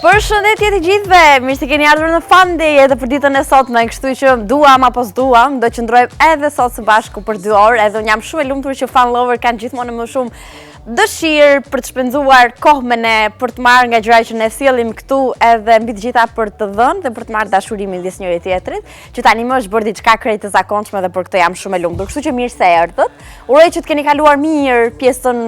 Përshëndetje të gjithëve, mirë se keni ardhur në Fun Day edhe për ditën e sotme, kështu që duam apo s'duam, do qëndrojmë edhe sot së bashku për 2 orë, edhe unë jam shumë e lumtur që Fun Lover kanë gjithmonë më shumë dëshirë për të shpenzuar kohë me ne, për të marrë nga gjërat që ne sjellim këtu, edhe mbi të gjitha për të dhënë dhe për të marrë dashurinë midis njëri tjetrit, që tani më është bërë diçka krejt të zakonshme dhe për këtë jam shumë e lumtur. Kështu që mirë se erdhët. Uroj që të keni kaluar mirë pjesën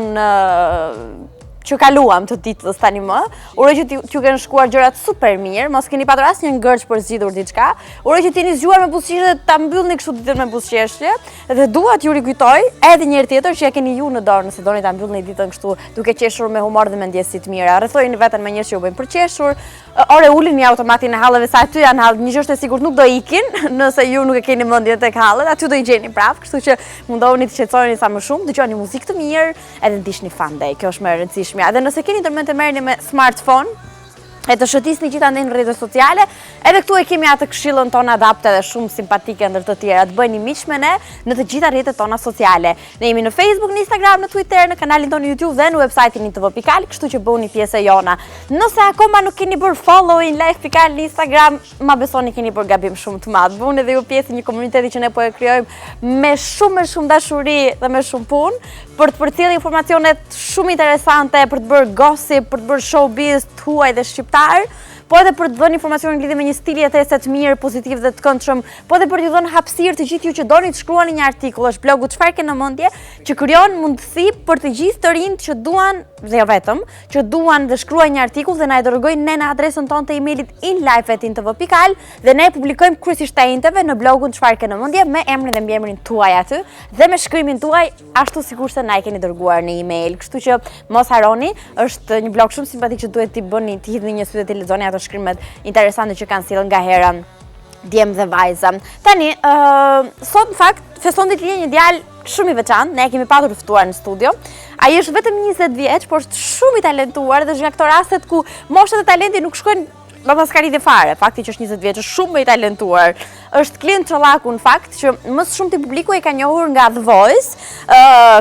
që kaluam të ditës tani më. Uroj që t'ju kenë shkuar gjërat super mirë, mos keni patur asnjë ngërç për zgjidhur diçka. Uroj që t'jeni zgjuar me buzëqeshje dhe ta mbyllni kështu ditën me buzëqeshje. Dhe dua t'ju rikujtoj edhe një herë tjetër që ja keni ju në dorë nëse doni ta mbyllni ditën kështu duke qeshur me humor dhe me ndjesi të mira. Rrethojeni veten me njerëz që ju bëjnë për qeshur. Ore ulini automatin e halleve sa aty janë hall, një gjë është e sigurt nuk do ikin, nëse ju nuk e keni mendjen tek hallet, aty do i gjeni prap, kështu që mundohuni të qetësoni sa më shumë, dëgjoni muzikë të mirë, edhe ndiqni Fun Day. Kjo është më e rëndësishmja. Edhe nëse keni ndërmend të merrni me smartphone, e të shëtisni gjithandej në rrjetet sociale, edhe këtu e kemi atë këshillën tonë adapte dhe shumë simpatike ndër të tjera, të bëjni miq me ne në të gjitha rrjetet tona sociale. Ne jemi në Facebook, në Instagram, në Twitter, në kanalin tonë YouTube dhe në website-in TV.al, kështu që bëuni pjesë e jona. Nëse akoma nuk keni bërë following live.al në Instagram, ma besoni keni bërë gabim shumë të madh. Bëuni edhe ju pjesë një komuniteti që ne po e krijojmë me shumë dashuri dhe me shumë punë, për të përcjellë informacionet shumë interesante, për të bërë gossip, për të bërë showbiz të huaj dhe shqiptar, po edhe për të dhënë informacione lidhje me një stil jetese të mirë, pozitiv dhe të këndshëm, po edhe për t'ju dhënë hapësirë të gjithë ju që doni të shkruani një artikull, është blogu Çfarë ke në mendje, që krijon mundësi për të gjithë të rinjt që duan, dhe jo vetëm, që duan të shkruajnë një artikull dhe na e dërgojnë ne në adresën tonë të emailit inlife@tv.al dhe ne e publikojmë kryesisht të enteve në blogun Çfarë ke në mendje me emrin dhe mbiemrin tuaj aty dhe me shkrimin tuaj ashtu sikurse na e keni dërguar në email. Kështu që mos harroni, është një blog shumë simpatik që duhet t'i bëni, t'i hidhni një sy dhe t'i lexoni ato shkrimet interesante që kanë sjellë nga hera djem dhe vajza. Tani, sot në fakt feston ditëlindjen një djalë shumë i veçantë, ne e kemi patur të ftuar në studio. Ai është vetëm 20 vjeç, por është shumë i talentuar dhe është nga këto rastet ku moshat e talentit nuk shkojnë do s'ka lidhje fare, fakti që është 20 vjeç, është shumë i talentuar. Është Klient Çollaku në fakt, që më së shumti publiku e ka njohur nga The Voice,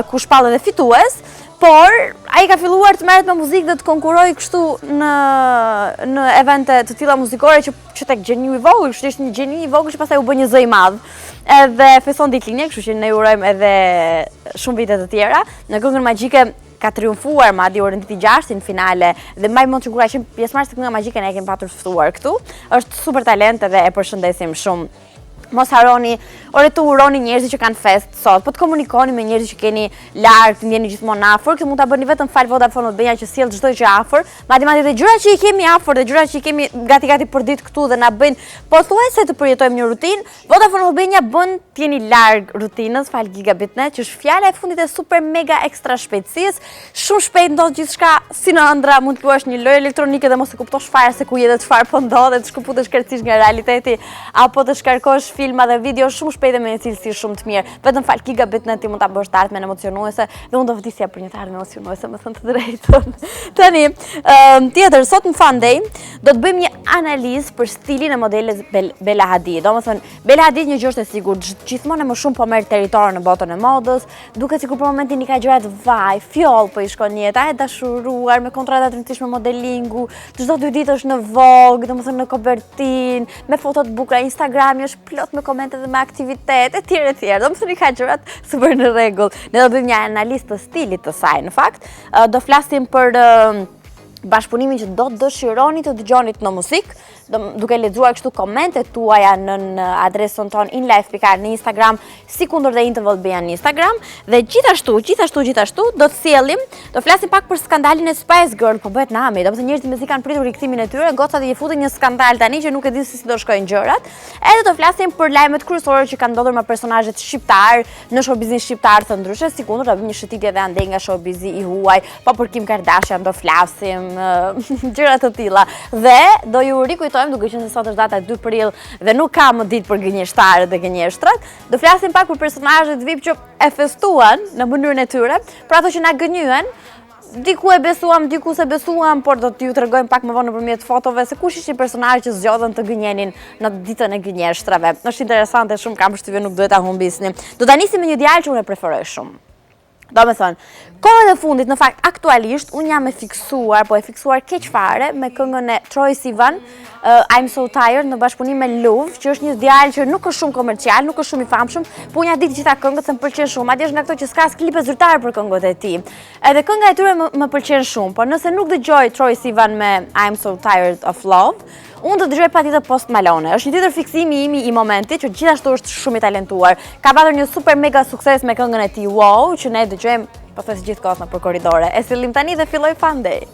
ku shpall edhe fitues. Por, ai ka filluar të merret me muzikë dhe të konkurrojë kështu në evente të tilla muzikore që tek gjeniu i vogël, kështu që është një gjeni i vogël që pastaj u bë një zë i madh. Edhe feston ditëlindje, kështu që ne urojmë edhe shumë vite të tjera. Në këngën magjike ka triumfuar madje orën ditë 6 në finale dhe mbaj mend që kur ka qenë pjesëmarrës të këngës magjike ne e kemi patur të ftuar këtu. Është super talent edhe e përshëndesim shumë. Mos harroni, ore të uroni njerëzit që kanë fest sot, po të komunikoni me njerëzit që keni larg, të ndjeni gjithmonë afër, këtë mund ta bëni vetëm fal Vodafone Albania që sjell çdo gjë afër, madje dhe gjërat që i kemi afër dhe gjërat që i kemi gati për ditë këtu dhe na bëjnë pothuajse të përjetojmë një rutinë, Vodafone Albania bën të jeni larg rutinës fal gigabitnet, që është fjala e fundit e super mega ekstra shpejtësisë, shumë shpejt ndodh gjithçka, si në ëndra mund të luash një lojë elektronike dhe mos e kuptosh fare se ku je dhe çfarë po ndodhet, të shkëputesh kërcish nga realiteti apo të shkarkosh filma dhe video shumë shpejt dhe me një cilësi shumë të mirë. Vetëm fal gigabitnet ti mund ta bësh të ardhmen emocionuese dhe unë do vdisja për një të ardhmen emocionuese, më thënë të drejtën. Tani, tjetër, sot në Fun Day do të bëjmë një analizë për stilin e modeles Bella Hadid. Domethënë, Bella Hadid një gjë është e sigurt, gjithmonë më shumë po merr territor në botën e modës, duket sikur për momentin i ka gjërat vaj, fjoll po i shkon jeta, e dashuruar me kontrata të rëndësishme modelingu, çdo 2 ditë është në Vogue, domethënë në kopertin, me foto të bukura, Instagrami është plot me komente dhe me aktivitet, e tjerë. Domethënë i ka gjërat super në rregull. Ne do bëjmë një analizë të stilit të saj, në fakt. Do flasim për bashkëpunimin që do të dëshironi të dëgjoni në muzikë, duke lexuar kështu komentet tuaja në adresën tonë inlife.ar në Instagram, si kundër dhe TV Albania në Instagram, dhe gjithashtu do të sjellim, do flasim pak për skandalin e Spice Girl, po bëhet nami, domethënë njerëzit mezi kanë pritur rikthimin e tyre, gocat i futën një skandal tani që nuk e di se si do shkojnë gjërat. Edhe do flasim për lajmet kryesore që kanë ndodhur me personazhet shqiptar në showbizin shqiptar të ndryshëm, si kundër do bëjmë një shëtitje edhe ande nga showbizi i huaj, po për Kim Kardashian do flasim, gjëra të tilla. Dhe do ju rikujtojmë, duke qenë se sot është data 2 prill dhe nuk ka më ditë për gënjeshtarët dhe gënjeshtrat, do flasim pak për personazhet VIP që e festuan në mënyrën e tyre, për ato që na gënjyen. Diku e besuam, diku se besuam, por do t'ju tregojmë pak më vonë nëpërmjet fotove se kush ishin personazhet që zgjodhen të gënjenin në ditën e gënjeshtrave. Është interesante shumë, kam përshtypjen nuk duhet ta humbisni. Do ta nisim me një djalë që unë e preferoj shumë. Do me thënë, kohën e fundit, në fakt, aktualisht, unë jam e fiksuar keq fare me këngën e Troye Sivan, I'm So Tired, në bashkëpunim me Luv, që është një djalë që nuk është shumë komercial, nuk është shumë i famshëm, po unë ja di të gjitha këngët se më pëlqen shumë, madje është nga ato që s'ka as klipe zyrtare për këngët e tij. Edhe kënga e tyre më pëlqen shumë, por nëse nuk dëgjoj Troye Sivan me I'm So Tired of Love, unë do të dëgjoj patjetër Post Malone. Është një tjetër fiksimi imi i momentit, që gjithashtu është shumë i talentuar. Ka patur një super mega sukses me këngën e tij Wow, që ne dëgjojmë pothuajse gjithkohë nëpër korridore. E sillim tani dhe filloi Fun Day.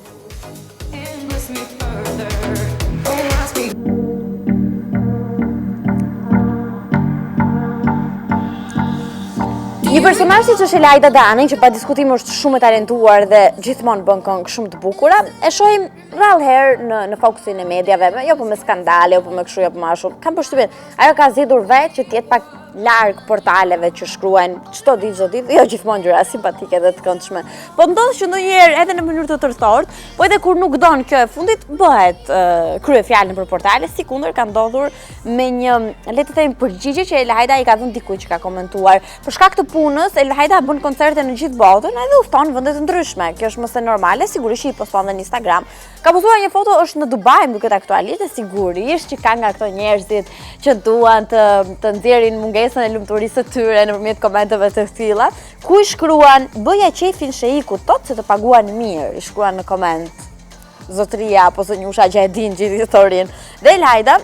Një personazh që është Elajda Dani, që pa diskutim është shumë e talentuar dhe gjithmonë bën këngë shumë të bukura, e shohim rrallë herë në fokusin e mediave, jo po me skandale, jo po me kështu, jo po me ashtu. Kam përshtypjen, ajo ka zgjedhur vetë që të jetë pak larg portaleve që shkruajnë çdo ditë, jo gjithmonë gjëra simpatike dhe të këndshme. Po ndodh që ndonjëherë edhe në mënyrë të tërthort, po edhe kur nuk don kjo e fundit bëhet kryefjalë nëpër portale, sikundër ka ndodhur me një, le të them, përgjigje që Elajda i ka dhënë dikujt që ka komentuar. Për shkak të punës, Elajda bën koncerte në gjithë botën, edhe udhton vende të ndryshme. Kjo është mëse normale, sigurisht i poston në Instagram. Ka postuar një foto, është në Dubai, më duket aktualisht, e sigurisht që ka nga këto njerëzit që duan të nxjerrin mungesën e lumturisë së tyre nëpërmjet komenteve të tilla, ku i shkruan bëja qefin sheikut tot se të paguan mirë, i shkruan në koment zotëria apo zonjusha që e din gjithë historinë. Dhe Elajda,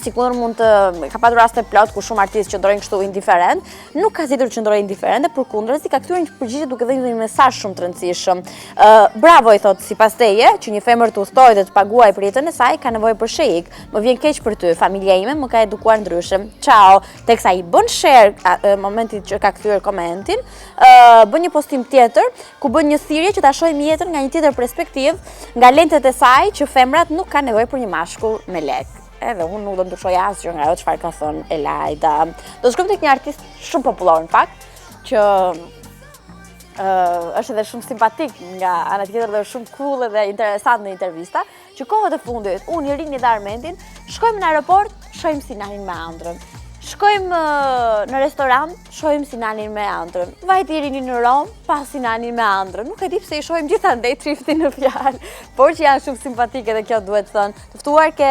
sikur mund të ka patur raste plot ku shumë artistë qëndrojnë kështu indiferent, nuk ka zgjedhur të qëndrojë indiferente, përkundërzi ka kthyer një përgjigje duke dhënë një mesazh shumë të rëndësishëm. Bravo, i thot, sipas teje, që një femër të udhtojë dhe të paguajë për jetën e saj, ka nevojë për sheik. Më vjen keq për ty, familja ime më ka edukuar ndryshe. Ciao. Teksa i bën share momentit që ka kthyer komentin, bën një postim tjetër ku bën një thirrje që ta shohim jetën nga një tjetër perspektivë, nga lentet e saj që femrat nuk kanë nevojë për një mashkull me lek. Edhe unë nuk do të ndryshoj asgjë nga ajo çfarë ka thënë Elajda. Do të shkojmë tek një artist shumë popullor në fakt, që është edhe shumë simpatik nga ana tjetër dhe shumë cool dhe interesant në intervista, që kohët e fundit unë, Irini dhe Armendin shkojmë në aeroport, shohim si nalin me ëndrrën. Shkojmë në restorant, shohim si nalin me ëndrrën. Vajti Irini në Rom, pasi nalin me ëndrrën. Nuk e di pse i shohim gjithandej triftin në fjalë, por që janë shumë simpatike dhe kjo duhet thënë. Të ftuar ke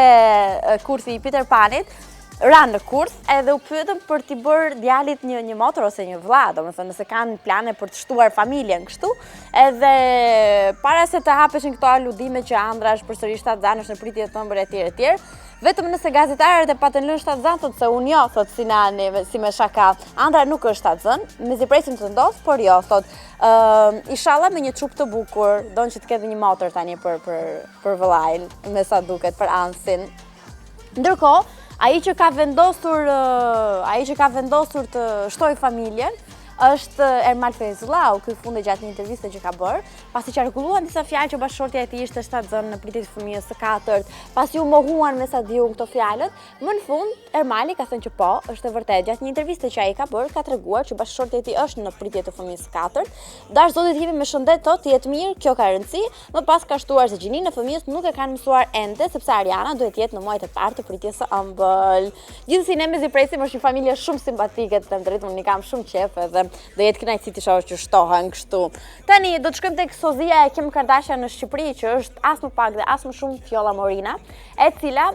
kurthi i Peter Panit, ranë në kurth edhe u pyetëm për t'i bërë djalit një motor ose një vlla, domethënë nëse kanë plane për të shtuar familjen kështu, edhe para se të hapeshin këto aludime që ëndra është përsëri shtatzan, është në pritje të ëmbël etj. Vetëm nëse gazetarët e patën lënë shtatzan, thotë se unë jo, thotë Sinani, si me shaka. Ëndra nuk është shtatzan, mezi presim të ndodh, por jo, thotë inshallah me një trup të bukur, don që të ketë një motor tani për vëllain, me sa duket për Ansin. Ndërkohë, ai që ka vendosur të shtojë familjen është Ermal Feyzullau, ky fundi gjatë një interviste që ka bërë, pasi qarkulluan disa fjalë që bashkëshortja e tij ishte shtatzën në pritje të fëmijës së katërt, pasi u mohuan me sa diu këto fjalët, më në fund Ermali ka thënë që po, është e vërtetë. Gjatë një interviste që ai ka bërë, ka treguar që bashkëshortja e tij është në pritje të fëmijës së katërt. Dash zoti të jemi me shëndet tot, të jetë mirë, kjo ka rëndësi. Më pas ka shtuar se gjininë e fëmijës nuk e kanë mësuar ende, sepse Ariana duhet të jetë në muajt e parë të pritjes së ëmbël. Gjithsesi ne mezi presim, është një familje shumë simpatike, të them drejtun, unë kam shumë qejf edhe do jetë kënaqësi të shohësh që shtohen kështu. Tani do të shkojmë tek sozia e Kim Kardashian në Shqipëri, që është as më pak dhe as më shumë Fjolla Morina, e cila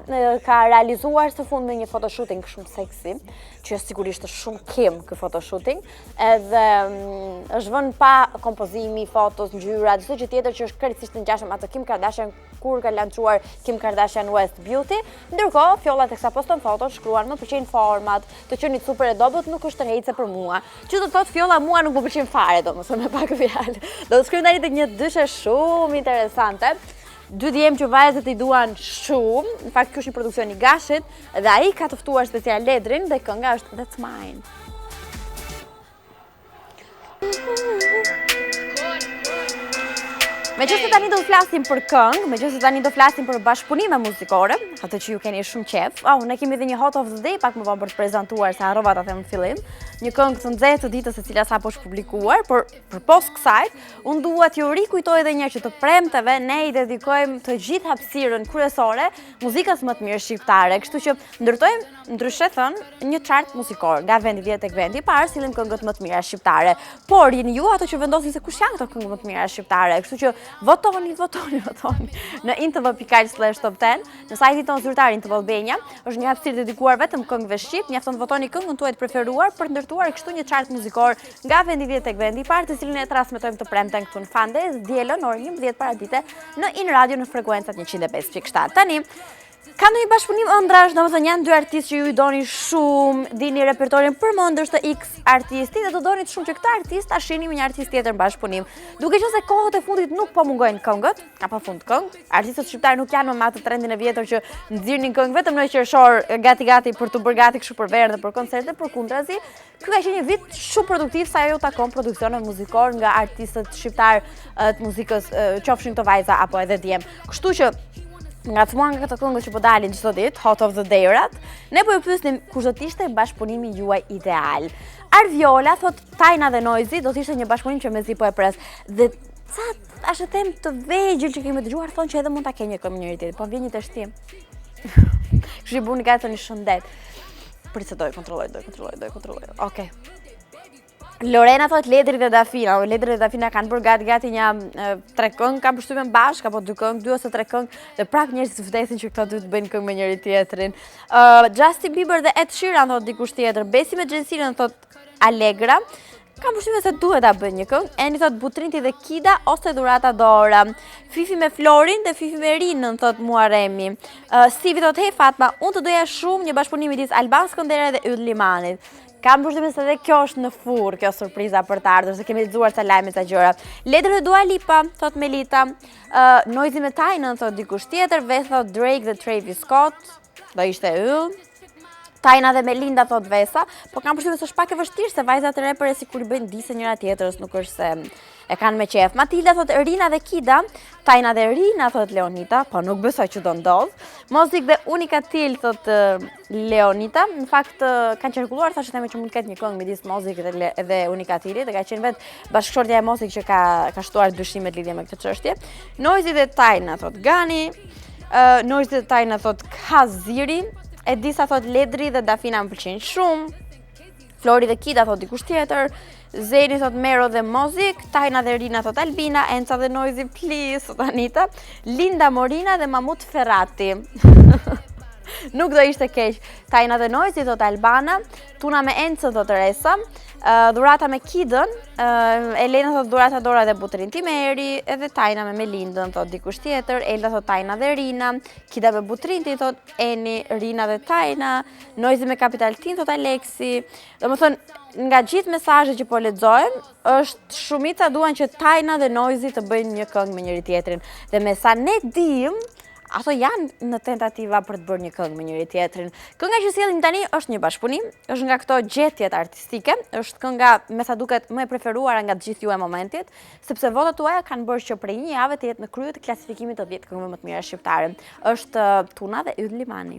ka realizuar së fundmi një photoshooting shumë seksi, që sigurisht është shumë Kim ky photoshooting, edhe është vënë pa kompozimi, fotos, ngjyra, çdo gjë tjetër që është krejtësisht në ngjashëm atë Kim Kardashian kur ka lançuar Kim Kardashian West Beauty. Ndërkohë, Fjolla teksa poston foto shkruan më pëlqejnë format, të qenit super e dobët nuk është tërheqse për mua. Që do të thotë Fjolla mua nuk më pëlqen fare, domethënë me pak fjalë. Do të shkruajmë tani tek një dyshe shumë interesante. Dy djemë që vajzët i duan shumë, në fakt kjo është një produksion i Gashit, dhe ai ka të ftuar special Ledrin dhe kënga është That's Mine. Megjithëse tani do të flasim për këngë, megjithëse tani do flasim për bashkëpunime muzikore, atë që ju keni shumë qef. Ne kemi edhe një Hot of the Day pak më vonë për të prezantuar, se harrova ta them në fillim. Një këngë të nxehtë të ditës e cila sapo është publikuar, por përpos kësaj, unë dua t'ju rikujtoj edhe një herë që të premteve ne i dedikojmë të gjithë hapësirën kryesore muzikës më të mirë shqiptare, kështu që ndërtojmë, ndryshe thënë, një chart muzikor nga vendi 10 tek vendi i parë, sillim këngët më të mira shqiptare. Por jeni ju ato që vendosin se kush janë këto këngë më të mira shqiptare, kështu që votoni në intv.al/top 10, në sajtin tonë zyrtar TV Albania. Është një hapësirë dedikuar vetëm këngëve shqip. Mjafton votoni këngën tuaj të preferuar për të ndërtuar kështu një chart muzikor nga vendi 10 tek vendi i parë, të cilin e transmetojmë të premten këtu në Fandes dielën orë 11 paradite në In Radio në frekuencat 105.7. Tani ka ndonjë bashkëpunim ëndrash, domethënë janë dy artistë që ju i doni shumë, dini repertorin përmendësh të X artisti dhe do doni shumë që këtë artist ta shihni me një artist tjetër në bashkëpunim. Duke qenë se kohët e fundit nuk po mungojnë këngët, ka pafund këngë. Artistët shqiptarë nuk janë më atë trendin e vjetër që nxirrnin këngë vetëm në qershor, gati për të bërë gati kështu për verë dhe për koncerte, përkundrazi. Ky ka qenë një vit shumë produktiv sa ajo takon produksione muzikore nga artistët shqiptar të muzikës, qofshin këto vajza apo edhe djem. Kështu që nga të nga këto këngët që po dalin çdo ditë, Hot of the Day-rat, ne po ju pyesnim kush do të ishte bashkëpunimi juaj ideal. Arviola thot Tajna dhe Noizi do të ishte një bashkëpunim që mezi po e pres. Dhe ca ashtu them të vegjël që kemi dëgjuar thonë që edhe mund ta kenë një këmbë njëri tjetrit, po vjen një tështim. Kështu i buni gati një shëndet. Prit se do e kontrolloj. Okej. Lorena thot Ledri dhe Dafina. Ledri dhe Dafina kanë bërë gati një 3 këngë, kanë përshtypjen bashkë apo 2 këngë, 2 ose 3 këngë, dhe prap njerëzit vdesin që këto dy të bëjnë këngë me njëri tjetrin. Justin Bieber dhe Ed Sheeran thot dikush tjetër. Besi me Gjensinën thot Allegra. Kam përshtypjen se duhet ta bëjnë një këngë. Eni thot Butrinti dhe Kida ose Dhurata Dora. Fifi me Florin dhe Fifi me Rinën thot Muaremi. Stivi thot Hey Fatma, unë të doja shumë një bashkëpunim midis Alban Skënderaj dhe Yll Limanit. Kam përshtypjen se edhe kjo është në furrë, kjo surpriza për të ardhur, se kemi lexuar ca lajme ca gjëra. Letër dhe Dua Lipa, thot Melita. Noizi me Tajnën, thot dikush tjetër. Ves thot Drake dhe Travis Scott. Do ishte Yll. Tajna dhe Melinda thot Vesa, po kam përshtypjen se është pak e vështirë se vajzat e repere sikur i bëjnë dise njëra tjetrës, nuk është se e kanë me qef. Matilda thot Rina dhe Kida, Tajna dhe Rina thot Leonita, po nuk besoj që do ndodh. Mozik dhe Unika Til thot Leonita, në fakt kanë qarkulluar thashë theme që mund të ketë një këngë midis Mozik dhe Unika Tilit, dhe ka qenë vetë bashkëshortja e Mozik që ka shtuar dyshimet lidhje me këtë çështje. Noizi dhe Tajna thot Gani, Noizi dhe Tajna thot Kaziri. E disa thot Ledri dhe Dafina më pëlqejnë shumë. Flori dhe Kida thot dikush tjetër. Zeni thot Mero dhe Mozik. Tajna dhe Rina thot Albina. Enca dhe Noizi please thot Anita. Linda Morina dhe Mamut Ferrati. Nuk do ishte keq. Tajna dhe Noizi thot Albana. Tuna me Encën thot Resa. Dhurata me Kidën, Elena thot Dhurata Dora dhe Butrin Timeri, edhe Tajna me Melindën thot dikush tjetër, Elda thot Tajna dhe Rina, Kida me Butrinti thot Eni, Rina dhe Tajna, Noizi me Capital Tin thot Aleksi. Domethënë nga gjithë mesazhet që po lexojmë, është shumica duan që Tajna dhe Noizi të bëjnë një këngë me njëri tjetrin. Dhe me sa ne dim, ato janë në tentativa për të bërë një këngë me njëri tjetrin. Kënga që sjellim tani është një bashkëpunim, është nga këto gjetjet artistike, është kënga me sa duket më e preferuara nga të gjithë ju e momentit, sepse votat tuaja kanë bërë që prej një jave të jetë në krye të klasifikimit të 10 këngëve më të mira shqiptare. Është Tuna dhe Yll Limani.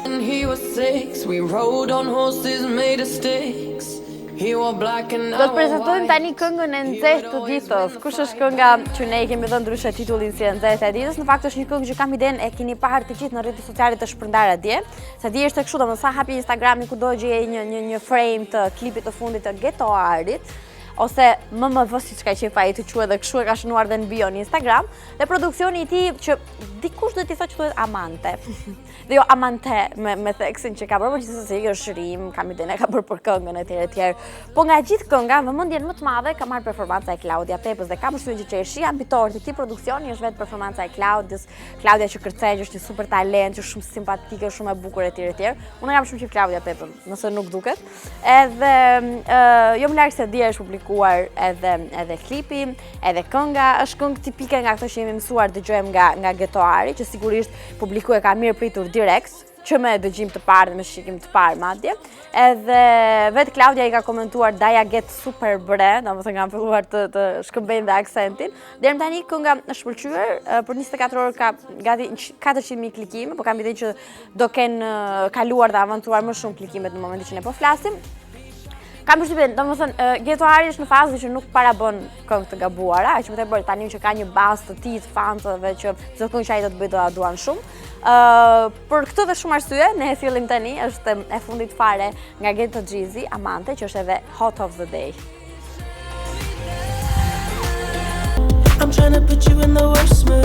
When he was 6, we rode on horses made of sticks. Do të prezantojmë tani këngën e nxehtë të ditës. Kush është kënga që ne i kemi dhënë ndryshe titullin si e nxehtë e ditës? Në fakt është një këngë që kam idenë e keni parë të gjithë në rrjetet sociale të shpërndarë atje. Sa di është kështu, domethënë sa hapi Instagramin kudo gjej një frame të klipit të fundit të Getoarit. Ose MMV siç ka qenë ai të quhet dhe kështu e ka shënuar dhe në bio në Instagram, dhe produksioni i tij që dikush do t'i thotë që thuhet Amante. Dhe jo Amante me theksin që ka bërë, por gjithsesi është rim, kam idenë ka bërë për këngën etj. Po nga gjithë kënga, vëmendjen më të madhe ka marrë performanca e Klaudia Pepës dhe kam përshtypjen që është ambitor të këtij produksioni është vetë performanca e Klaudias. Klaudia që kërcej është një super talent, është shumë simpatike, shumë e bukur etj. Unë kam shumë qejf Klaudia Pepën, nëse nuk duket. Edhe jo më larg se dia është publikuar edhe klipi, edhe kënga, është këngë tipike nga ato që jemi mësuar dëgjojmë nga Getoari, që sigurisht publiku e ka mirë pritur direkt, që me dëgjim të parë dhe me shikim të parë madje. Edhe vetë Klaudia i ka komentuar Daja get super bre, domethënë kanë filluar të shkëmbejnë dhe aksentin. Deri më tani kënga është shpëlqyer, për 24 orë ka gati 400.000 klikime, por kam idenë që do kenë kaluar dhe avancuar më shumë klikimet në momentin që ne po flasim. Kam përshtypjen, domethënë Getoari është në fazë që nuk para bën këngë të gabuara, aq më tepër tani që ka një bazë të tij të fansëve që çdo këngë që ai do të bëjë do ta duan shumë. Për këtë dhe shumë arsye, ne e sjellim tani, është e fundit fare nga Geto Gjizi, Amante, që është edhe Hot of the Day. I'm trying to put you in the worst mood.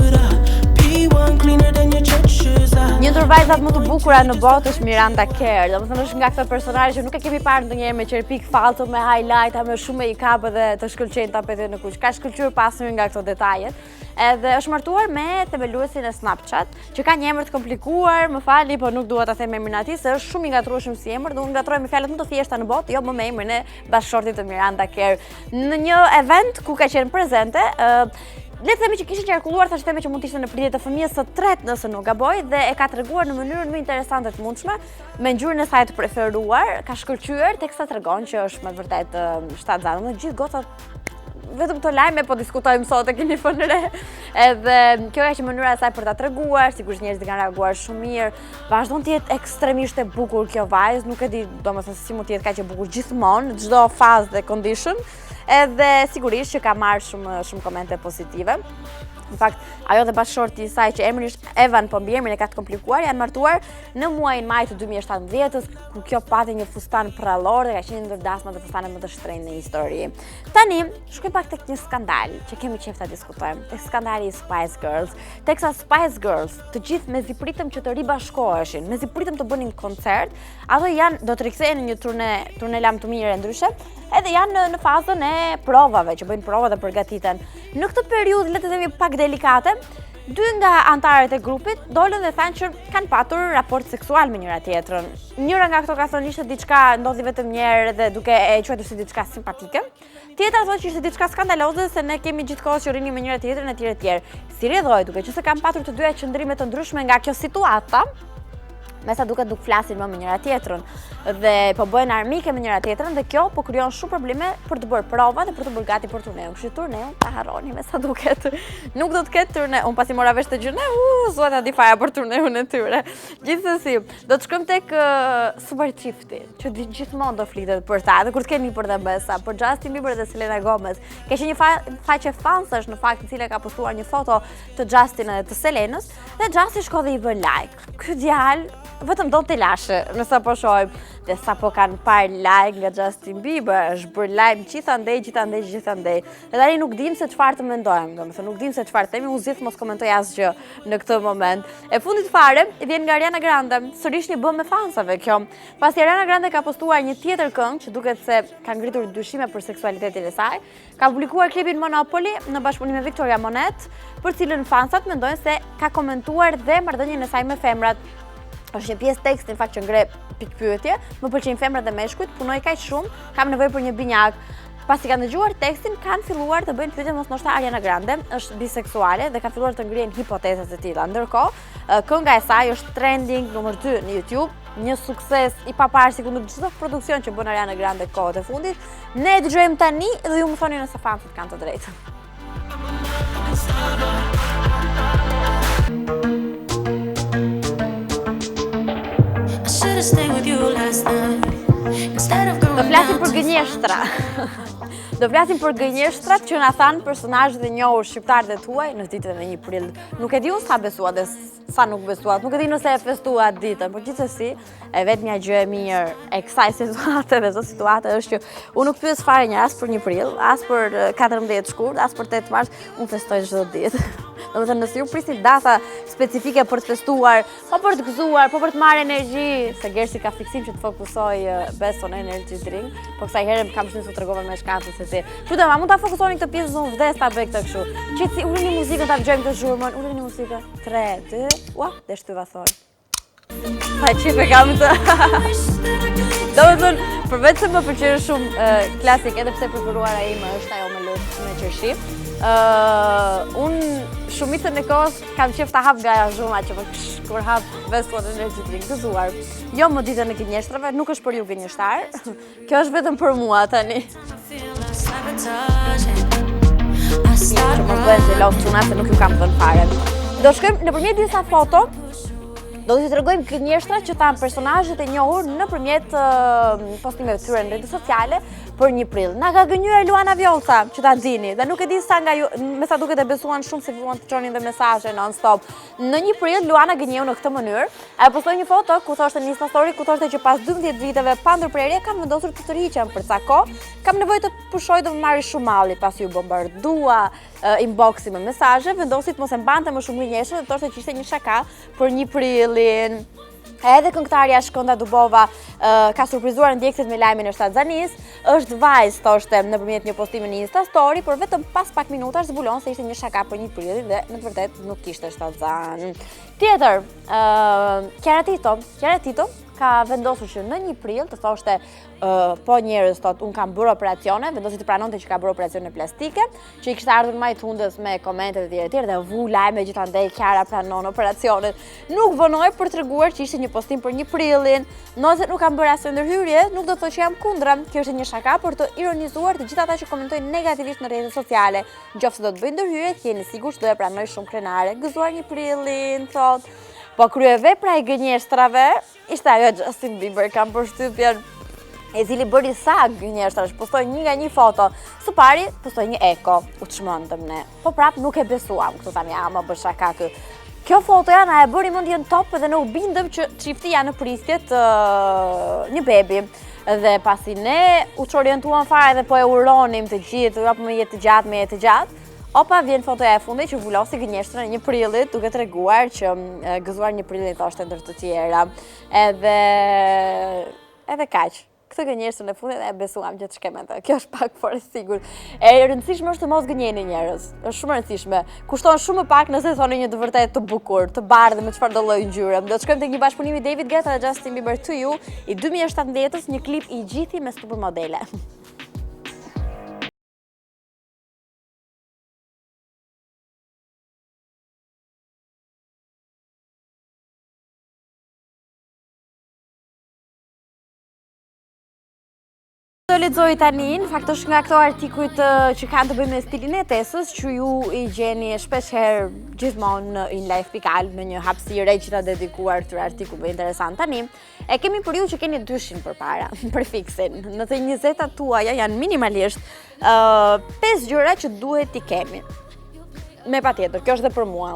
Një ndër vajzat më të bukura në botë është Miranda Kerr. Domethënë është nga këto personazhe që nuk e kemi parë ndonjëherë me qerpik falto, me highlight, me shumë make-up dhe të shkëlqejnë tapetet në kuq. Ka shkëlqyer pasur nga këto detajet. Edhe është martuar me themeluesin e Snapchat, që ka një emër të komplikuar, më fali, po nuk dua ta them emrin e tij, se është shumë i ngatrueshëm si emër, dhe unë ngatroj me fjalët më të thjeshta në botë, jo më me emrin e bashkëshortit të Miranda Kerr. Në një event ku ka qenë prezente, le të themi që kishin qarkulluar thashë teme që mund të ishte në pritje të fëmijës së tretë nëse nuk gaboj, dhe e ka treguar në mënyrën më interesante të mundshme, me ngjyrën e saj të preferuar, ka shkëlqyer teksa tregon që është me vërtet shtatzan. Në gjithë gocat vetëm këto lajme po diskutojmë sot e keni fënë re. Edhe kjo është mënyra e saj për ta treguar, sigurisht njerëzit kanë reaguar shumë mirë. Vazhdon të jetë ekstremisht e bukur kjo vajzë, nuk e di domethënë si mund të jetë kaq e bukur gjithmonë, në çdo fazë dhe condition. Edhe sigurisht që ka marrë shumë komente pozitive. Në fakt, ajo dhe bashkëshorti i saj që emri është Evan, po mbiemrin e ka të komplikuar, janë martuar në muajin maj të 2017-s, ku kjo pati një fustan prallor dhe ka qenë ndër dasmat e fustanet më të shtrenjtë në histori. Tani, shkojmë pak tek një skandal që kemi qejf ta diskutojmë, tek skandali i Spice Girls. Teksa Spice Girls, të gjithë mezi pritëm që të ribashkoheshin, mezi pritëm të bënin koncert, ato do të rikthehen në një turne lam të mirë ndryshe, edhe janë në fazën e provave, që bëjnë prova dhe përgatiten. Në këtë periudhë, le të themi pak delikate, dy nga antarët e grupit dolën dhe thanë që kanë patur raport seksual me njëra tjetrën. Njëra nga këto ka thënë ishte diçka ndodhi vetëm një herë dhe duke e quajtur si diçka simpatike. Tjetra thotë që ishte diçka skandaloze se ne kemi gjithkohë që rrinim me njëra tjetrën etj. Si rrjedhoi duke që se kanë patur të dyja qëndrime të ndryshme nga kjo situata. Me sa duket nuk flasin më me njëra tjetrën dhe po bëhen armike me njëra tjetrën, dhe kjo po krijon shumë probleme për të bërë prova dhe për të bërë gati për turneun. Kështu turneun ta harroni me sa duket. Nuk do të ketë turne. Unë pasi mora vesh të gjë, zota di faja për turneun e tyre. Gjithsesi, do të shkojmë tek Super Chifti, që gjithmonë do flitet për ta, edhe kur të keni për dhe besa, për Justin Bieber dhe Selena Gomez. Ka qenë një faqe fansësh në fakt, e cila ka postuar një foto të Justin dhe të Selenës, dhe Justin shko dhe i bën like. Ky djalë vetëm do t'i lashe, nësa po shojmë, dhe sa po kanë parë like nga Justin Bieber, është bërë like gjithandej. Dhe tani nuk dim se çfarë të mendojmë, domethënë nuk dim se çfarë themi, unë zgjidh mos komentoj asgjë në këtë moment. E fundit fare, vjen nga Ariana Grande, sërish një bëm me fansave kjo. Pasi Ariana Grande ka postuar një tjetër këngë që duket se ka ngritur dyshime për seksualitetin e saj, ka publikuar klipin Monopoly në bashkëpunim me Victoria Monet, për cilën fansat mendojnë se ka komentuar dhe marrëdhënien e saj me femrat. Është një pjesë teksti në fakt që ngre pikpyetje, më pëlqejnë femrat dhe meshkujt, punoj kaq shumë, kam nevojë për një binjak. Pasi kanë dëgjuar tekstin, kanë filluar të bëjnë pyetje mos ndoshta Ariana Grande është biseksuale dhe kanë filluar të ngrihen hipoteza të tilla. Ndërkohë, kënga e saj është trending numër 2 në YouTube, një sukses i paparë si kundër çdo produksion që bën Ariana Grande kohët e fundit. Ne e dëgjojmë tani dhe ju më thoni nëse fansat kanë të drejtë. Do flasim për për gënjeshtra. Do flasim për gënjeshtrat që na thanë personazhet e njohur shqiptarët e tuaj në ditën e 1 prill. Nuk e di unë sa besuat dhe sa nuk besuat. Nuk e di nëse e festuat ditën, por gjithsesi, e vetmja gjë e mirë e kësaj situate dhe çdo situate është që unë nuk pyes fare një as për 1 prill, as për 14 shkurt, as për 8 mars, unë festoj çdo ditë. Domethënë nëse ju prisni data specifike për të festuar, po për të gëzuar, po për të marrë energji, se Gersi ka fiksim që të fokusoj beson energy drink, po kësaj herë kam shtynë të tregova me shkatës se ti. Kështu a mund ta fokusoni këtë pjesë zonë vdes ta bëj këtë kështu. Qetësi, ulini muzikën ta dëgjojmë të zhurmën, ulini muzikën. 3, 2, ua, dhe shtyva thon. Pa çipe kam të. Domethënë, përveç se më pëlqen shumë klasik, edhe pse preferuara ime është ajo me lut me qershi. Unë shumicën e kohës kam qef ta hap nga zhuma që kur hap beson energy drink gëzuar. Jo më ditën e gënjeshtrave, nuk është për ju gënjeshtar. Kjo është vetëm për mua tani. Që më bëhen xhelos çuna se nuk ju kam dhënë fare. Do shkojmë nëpërmjet disa foto. Do t'i tregojmë gënjeshtra që tanë personazhet e njohur nëpërmjet postimeve të tyre në rrjetet sociale për 1 prill. Na ka gënjur Luana Vjollca, që ta dini, dhe nuk e di sa nga ju, me sa duket e besuan shumë se filluan të çonin dhe mesazhe non stop. Në 1 prill Luana gënjeu në këtë mënyrë. Ai postoi një foto ku thoshte në Insta story ku thoshte që pas 12 viteve pa ndërprerje kam vendosur të tërhiqem për ca kohë. Kam nevojë të pushoj të marrë shumë malli pasi u bombardua inboxi me mesazhe, vendosi të mos e mbante më shumë gënjeshtër, thoshte që ishte një shaka për 1 prillin. Edhe këngëtarja Shkonda Dubova ka surprizuar ndjekësit me lajmin e shtatzanis, është vajzë thoshte nëpërmjet një postimi në Insta story, por vetëm pas pak minutash zbulon se ishte një shaka për 1 prillin dhe në të vërtetë nuk kishte shtatzan. Tjetër, Kiara Tito ka vendosur që në 1 prill të thoshte po njerëz thot un kam bërë operacione, vendosi të pranonte që ka bërë operacione plastike, që i kishte ardhur më i hundës me komente të tjera dhe vu lajme gjithandej Kiara pranon operacionet. Nuk vonoi për treguar që ishte një postim për 1 prillin. Nëse nuk kam bërë asnjë ndërhyrje, nuk do të thotë që jam kundra. Kjo është një shaka për të ironizuar të gjithë ata që komentojnë negativisht në rrjetet sociale. Nëse do të bëjnë ndërhyrje, jeni sigurt se do e pranoj shumë krenare. Gëzuar 1 prillin, thot. Po kryevepra e gënjeshtrave ishte ajo Justin Bieber, kam përshtypjen, e cili bëri sa gënjeshtrash, postoi një nga një foto. Së pari, postoi një eko, u çmendëm ne. Po prap nuk e besuam, këtu tani ama bë shaka kë. Kjo fotoja na e bëri mendjen top dhe ne u bindëm që çifti janë në pristje të një bebi. Dhe pasi ne u çorientuam fare dhe po e uronim të gjithë, apo më jetë të gjatë, më jetë të gjatë. Opa, vjen fotoja e fundit që vulosi gënjeshtrën e 1 prillit, duke treguar që gëzuar 1 prillin thoshte ndër të tjera. Edhe kaq. Këtë gënjeshtrën e fundit e besuam që të shkem atë. Kjo është pak fort e sigurt. E rëndësishme është të mos gënjeni njerëz. Është shumë e rëndësishme. Kushton shumë më pak nëse thoni një të vërtetë të bukur, të bardhë me çfarëdo lloj ngjyre. Do të shkojmë tek një bashkëpunim i David Guetta dhe Justin Bieber To You i 2017-s, një klip i gjithi me supermodele. Do lexoj tani, në fakt është nga këto artikujt që kanë të bëjnë me stilin e Tesës, që ju i gjeni shpesh herë gjithmonë në inlife.al me një hapësirë që ta dedikuar këtyre artikujve interesant. Tani, e kemi për ju që keni 200 përpara për fiksin. Në të 20-at tuaja janë minimalisht 5 gjëra që duhet t'i kemi. Me patjetër, kjo është dhe për mua.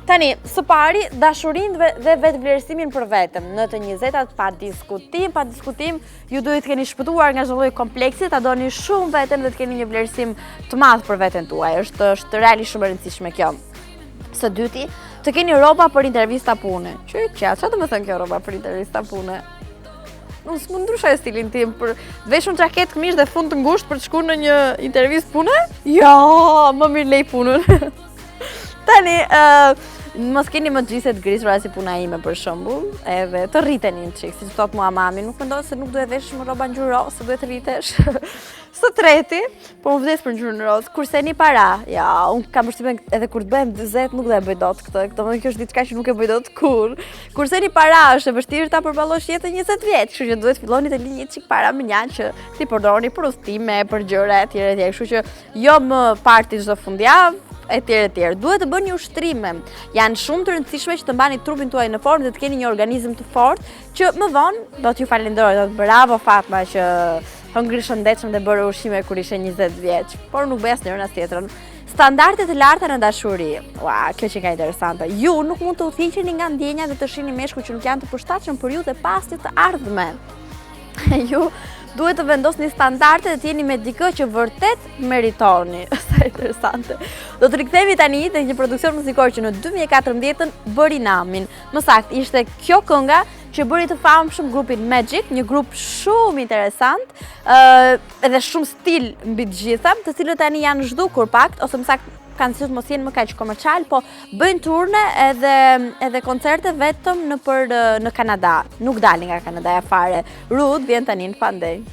Tani, së pari, dashurinë dhe vetvlerësimin për vetëm. Në të 20-at pa diskutim, ju duhet të keni shpëtuar nga çdo lloj kompleksi, ta doni shumë veten dhe të keni një vlerësim të madh për veten tuaj. Është realisht shumë e rëndësishme kjo. Së dyti, të keni rroba për intervista pune. Çfarë do të thënë kjo rroba për intervista pune? Unë s'mu ndryshoj stilin tim për vesh një xhaketë këmish dhe fund të ngushtë për të shkuar në një intervistë pune? Jo, më mirë lej punën. Tani, mos keni më gjise të grisura si puna ime për shembull, edhe të rriteni një çik, siç thot mua mami, nuk mendoj se nuk duhet vesh më rroba ngjyrë ose duhet rritesh. Së treti, po më vdes për ngjyrën roz, kurseni para. Ja, unë kam përshtypjen edhe kur të bëhem 40 nuk do e bëj dot këtë. Domethënë kjo është diçka që nuk e bëj dot kurrë. Kurseni para është e vështirë ta përballosh jetën 20 vjeç, kështu që duhet filloni të lini një çik para më njanë që ti përdorni për udhëtime, për gjëra etj etj. Kështu që jo më parti çdo fundjavë, etj. Duhet të bëni ushtrime. Janë shumë të rëndësishme që të mbani trupin tuaj në formë dhe të keni një organizëm të fortë që më vonë do t'ju falenderoj, do të bravo Fatma që hëngri shëndetshëm dhe bëre ushqime kur ishe 20 vjeç, por nuk bëj asnjërin as tjetrën. Standardet e larta në dashuri. Ua, kjo që ka interesante. Ju nuk mund të udhëhiqeni nga ndjenja dhe të shihni meshkuj që nuk janë të përshtatshëm për ju dhe pastaj të ardhme. Ju duhet të vendosni standarde dhe të jeni me dikë që vërtet meritoni. Sa interesante. Do të rikthehemi tani te një produksion muzikor që në 2014 bëri namin. Më saktë, ishte kjo kënga që bëri të famshëm grupin Magic, një grup shumë interesant, edhe shumë stil mbi të gjitha, të cilët tani janë zhdukur pak, ose më saktë kanë qenë mos jenë më kaq komercial, po bëjnë turne edhe koncerte vetëm në Kanada. Nuk dalin nga Kanadaja fare. Ruth vjen tani në Fandej.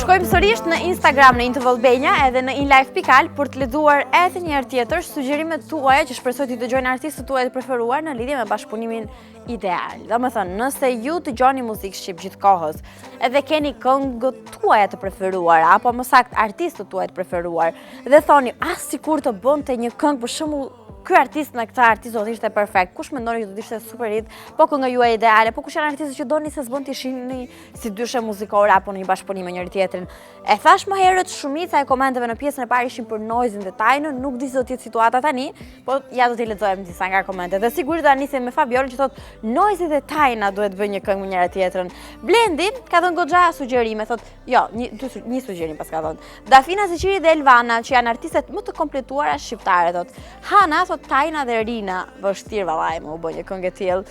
Shkojmë sërish në Instagram në TV Albania edhe në inlife.al për të lexuar edhe një herë tjetër sugjerimet tuaja që shpresoj t'i dëgjojnë artistët tuaj të preferuar në lidhje me bashkëpunimin ideal. Domethënë, nëse ju dëgjoni muzikë shqip gjithkohës edhe keni këngët tuaja të preferuar apo më saktë artistët tuaj të preferuar dhe thoni, sikur të bënte një këngë për shembull ky artist me këtë artist do të ishte perfekt. Kush mendoni që do të ishte super hit? Po kënga juaj ideale, po kush janë artistët që doni se s'bën t'i shihni si dyshe muzikore apo në një bashkëpunim me njëri tjetrin? E thash më herët, shumica e komenteve në pjesën e parë ishin për Noizin dhe Tajnën, nuk di se do të jetë situata tani, po ja do t'i lexojmë disa nga komentet. Dhe sigurisht do nisim me Fabiorin që thotë Noizi dhe Tajna duhet bëjnë një këngë me njëra tjetrën. Blendi ka dhënë goxha sugjerime, thotë, jo, një sugjerim pas ka dhënë. Dafina Zeqiri dhe Elvana, që janë artistet më të kompletuara shqiptare, thotë. Hana thot Tajna dhe Rina, vështirë vallaj më u bë një këngë e tillë.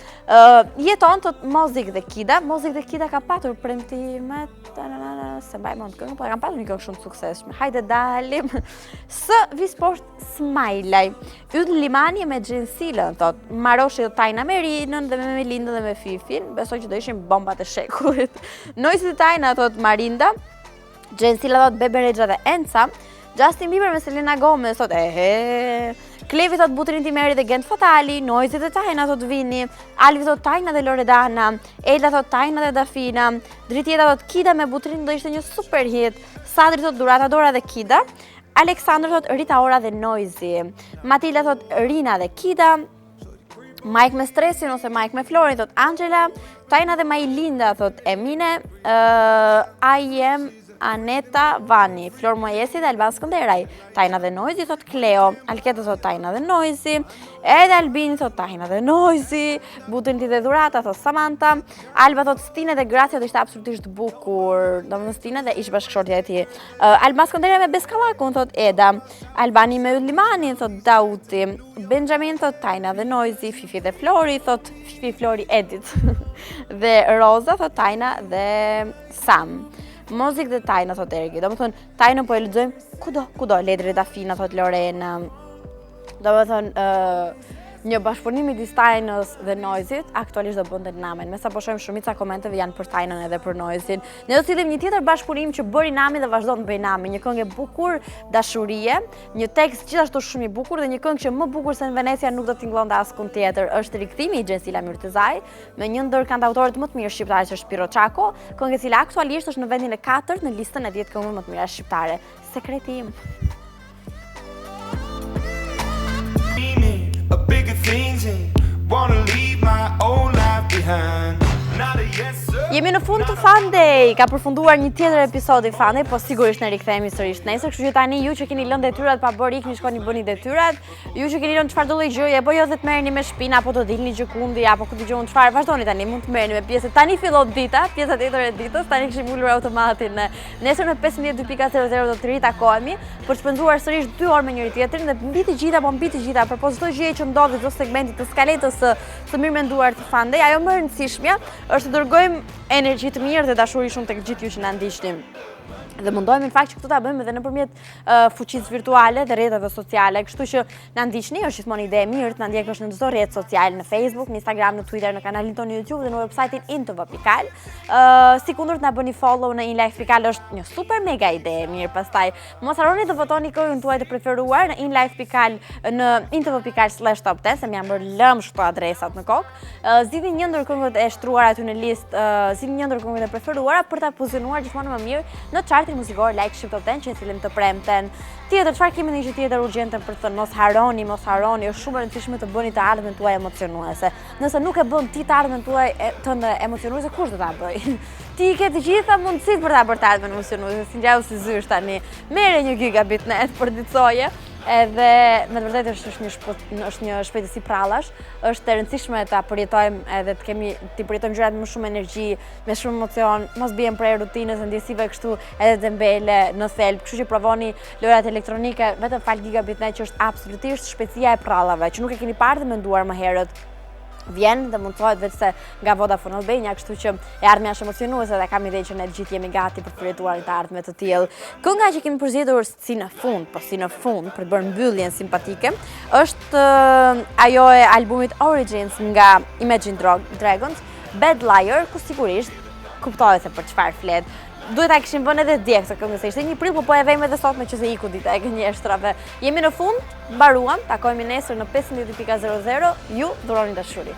Jeton thot Mozik dhe Kida ka patur premtimet, se mbaj mend këngën, po kanë patur një këngë shumë të suksesshme. Hajde dalim. Visport Smilaj. Yll Limani me Gjensilën thot, Maroshi dhe Tajna me Rinën dhe me Melindën dhe me Fifin, besoj që do ishin bombat e shekullit. Noizi dhe Tajna thot Marinda, Gjensila thot Bebe Rexha dhe Enca, Justin Bieber me Selena Gomez thot Klevi thot Butrin Timeri dhe Gent Fatali, Noizi dhe Tajna thot Vini, Alvi thot Tajna dhe Loredana, Elda thot Tajna dhe Dafina, Dritjeta thot Kida me Butrin do ishte një super hit, Sadri thot Durata Dora dhe Kida, Aleksandr thot Rita Ora dhe Noizi, Matilda thot Rina dhe Kida, Mike me Stresin ose Mike me Florin thot Angela, Tajna dhe Majlinda thot Emine, I am Aneta Vani, Flor Mojesi dhe Alban Skënderaj, Tajna dhe Noizi thot Kleo, Alketa thot Tajna dhe Noizi, edhe Albini thot Tajna dhe Noizi, Butinti dhe Dhurata thot Samantha, Alba thot Stine dhe Gracia do ishte absolutisht bukur, domethënë Stine dhe ish bashkëshortja e tij. Alban Skënderaj me Beskallakun thot Eda, Albani me Limani thot Dauti, Benjamin thot Tajna dhe Noizi, Fifi dhe Flori thot Fifi Flori Edit dhe Roza thot Tajna dhe Sam. Mozik dhe Tajna thot Ergi. Domethënë Tajna po e lexojmë kudo. Ledri Dafina thot Lorena. Domethënë një bashkëpunim midis Tajnës dhe Noizit aktualisht do bënte namin. Me sa po shohim shumica komenteve janë për Tajnën edhe për Noizin. Ne do të sillim një tjetër bashkëpunim që bëri namin dhe vazhdon të bëjë namin. Një këngë e bukur dashurie, një tekst gjithashtu shumë i bukur dhe një këngë që më bukur se në Venecia nuk do t'tingëllonte askund tjetër. Është rikthimi i Gjensila Myrtezaj me një ndër kantautorët më të mirë shqiptarë që është Piro Çako, këngë e cila aktualisht është në vendin e 4 në listën e 10 këngëve më të mira shqiptare. Sekreti im. Bigger things and wanna leave my old life behind. Not a yes sir. Jemi në fund të Fandej. Ka përfunduar një tjetër episod i Fandej, po sigurisht ne rikthehemi sërish nesër, kështu që tani ju që keni lënë detyrat pa bërë ikni shkoni bëni detyrat. Ju që keni lënë çfarë do lloj gjëje, apo jo dhe të merreni me shpinë apo të dilni gjikundi apo ku dëgjon çfarë, vazhdoni tani, mund të merreni me pjesë. Tani fillon dita, pjesa tjetër e ditës, tani kishim ulur automatin. Nesër në 15:02.00 do të ritakohemi për të shpenzuar sërish 2 orë me njëri tjetrin dhe mbi të gjitha përpos çdo gjëje që ndodhi çdo segmenti të skaletës së mirëmenduar të Fandej, ajo më e rëndësishmja është të dërgojmë energji të mirë dhe dashuri shumë tek gjithë ju që na ndiqni. Dhe mundohemi në fakt që këtu ta bëjmë edhe nëpërmjet fuqisë virtuale dhe rrjeteve sociale, kështu që na ndiqni, është gjithmonë ide e mirë të na ndjekësh në çdo rrjet social, në Facebook, në Instagram, në Twitter, në kanalin tonë YouTube dhe në website-in intv.pikal. Si kundërt na bëni follow në inlife.pikal, është një super mega ide e mirë. Pastaj mos harroni të votoni këngën tuaj të preferuar në inlife.pikal në intv.pikal/top10, se më janë bërë lëmsh këto adresat në kokë. Zgjidhni një ndër këngët e shtruara aty në listë, zgjidhni një ndër këngët e preferuara për ta pozicionuar gjithmonë më mirë në chartin muzikor Like Shqip Top 10 që e cilim të premten. Tjetër, çfarë kemi një gjë tjetër urgjente për të thënë, mos harroni, është shumë e rëndësishme të bëni të ardhmen tuaj emocionuese. Nëse nuk e bën ti të ardhmen tuaj tënde emocionuese, kush do ta bëj? Ti ke të gjitha mundësitë për ta bërë të ardhmen emocionuese, si ngjau si zysh tani. Merre 1 gigabit net për ditësoje. Edhe me të vërtetë është një shpejtësi prallash, është e rëndësishme ta përjetojmë edhe të përjetojmë gjërat me më shumë energji, me shumë emocion, mos bien prej rutinës, ndjesive kështu edhe dembele në thelb. Kështu që provoni lojrat elektronike vetëm fal gigabit net, që është absolutisht shpejtësia e prallave, që nuk e keni parë dhe menduar më herët. Vjen dhe mundsohet vetë se nga Vodafone Albania, kështu që e ardhmja është emocionuese dhe kam idenë që ne gjithë jemi gati për të përjetuar të ardhme të tillë. Kënga që kemi përzgjedhur si në fund për të bërë mbylljen simpatike, është ajo e albumit Origins nga Imagine Dragons, Bad Liar, ku sigurisht kuptohet se për çfarë flet. Duhet ta kishim vënë edhe dje këtë këngë, se ishte 1 prill, po e vejmë edhe sot me që se iku dita e gënjeshtrave. Jemi në fund, mbaruam, takohemi nesër në 15:00. Ju dhuroni dashuri.